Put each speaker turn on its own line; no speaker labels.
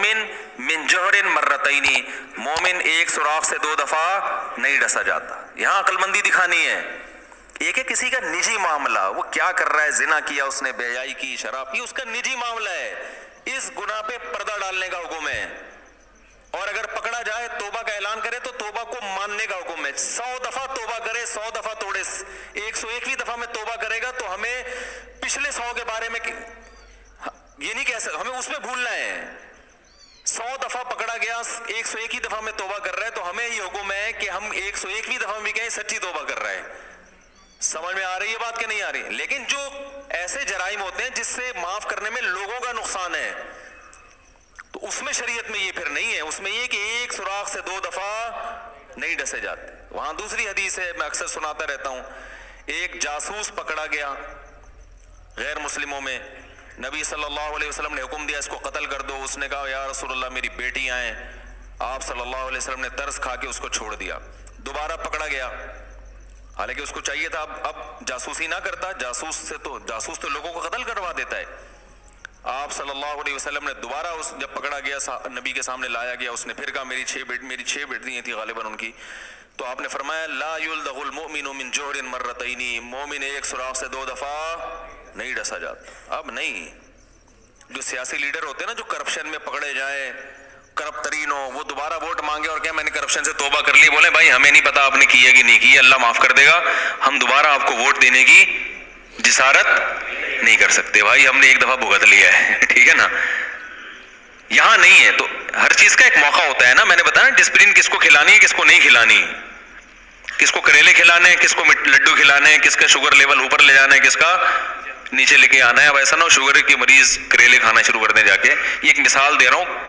المؤمن من جوہر مرتین، مومن ایک سوراخ سے 2 دفعہ نہیں ڈسا جاتا. یہاں عقل مندی دکھانی ہے. ایک ہے کسی کا نجی معاملہ، وہ کیا کر رہا ہے، زنا کیا اس نے، بے حیائی کی، شراب پی، اس کا نجی معاملہ ہے، اس گناہ پہ پردہ ڈالنے کا حکم ہے. اور اگر پکڑا جائے توبہ کا اعلان کرے تو توبہ کو ماننے کا حکم ہے. 100 دفعہ توبہ کرے، 100 دفعہ توڑے، 101ویں دفعہ میں توبہ کرے گا تو ہمیں پچھلے 100 کے بارے میں یہ نہیں کہہ سکتے، ہمیں اس میں بھولنا ہے. 100 دفعہ پکڑا گیا، 101ویں دفعہ میں توبہ کر رہا ہے تو ہمیں یہ حکم ہے کہ ہم 101ویں دفعہ بھی کہیں سچی توبہ کر رہے ہیں. سمجھ میں آ رہی ہے بات کہ نہیں آ رہی؟ لیکن جو ایسے جرائم ہوتے ہیں جس سے معاف کرنے میں لوگوں کا نقصان ہے تو اس میں شریعت میں یہ پھر نہیں ہے. اس میں یہ کہ ایک سوراخ سے 2 دفعہ نہیں ڈسے جاتے. وہاں دوسری حدیث ہے، میں اکثر سناتا رہتا ہوں. ایک جاسوس پکڑا گیا غیر مسلموں میں، نبی صلی اللہ علیہ وسلم نے حکم دیا اس کو قتل کر دو. اس نے کہا یا رسول اللہ میری بیٹیاں ہیں. آپ صلی اللہ علیہ وسلم نے ترس کھا کے اس کو چھوڑ دیا. دوبارہ پکڑا گیا، حالانکہ اس کو چاہیے تھا اب جاسوسی نہ کرتا، جاسوس تو لوگوں کو قتل کروا دیتا ہے. آپ صلی اللہ علیہ وسلم نے دوبارہ جب پکڑا گیا نبی کے سامنے لایا گیا، اس نے پھر کہا میری 6 بیٹیاں تھیں غالباً ان کی. تو آپ نے فرمایا لا یلدغ المؤمن من جوہر مرتین، مومن ایک سوراخ سے 2 دفعہ نہیں ڈسا جاتا. اب نہیں، جو سیاسی لیڈر ہوتے ہیں نا جو کرپشن میں پکڑے جائیں، کرپٹ ترین ہو، وہ دوبارہ ووٹ مانگے اور کہ میں نے کرپشن سے توبہ کر لی، بولے بھائی ہمیں نہیں پتا آپ نے کی ہے کہ نہیں کی ہے، اللہ معاف کر دے گا، ہم دوبارہ آپ کو ووٹ دینے کی جسارت نہیں کر سکتے. بھائی ہم نے ایک دفعہ بھگت لیا ہے، ٹھیک ہے نا. یہاں نہیں ہے. تو ہر چیز کا ایک موقع ہوتا ہے نا. میں نے بتایا ڈسپلن کس کو کھلانی ہے، کس کو نہیں کھلانی، کس کو کریلے کھلانے ہیں، کس کو لڈو کھلانے ہیں، کس کا شوگر لیول اوپر لے جانا ہے، کس کا نیچے لے کے آنا ہے. اب ایسا نہ ہو شوگر کے مریض کریلے کھانا شروع کر دیں جا کے. یہ ایک مثال دے رہا ہوں.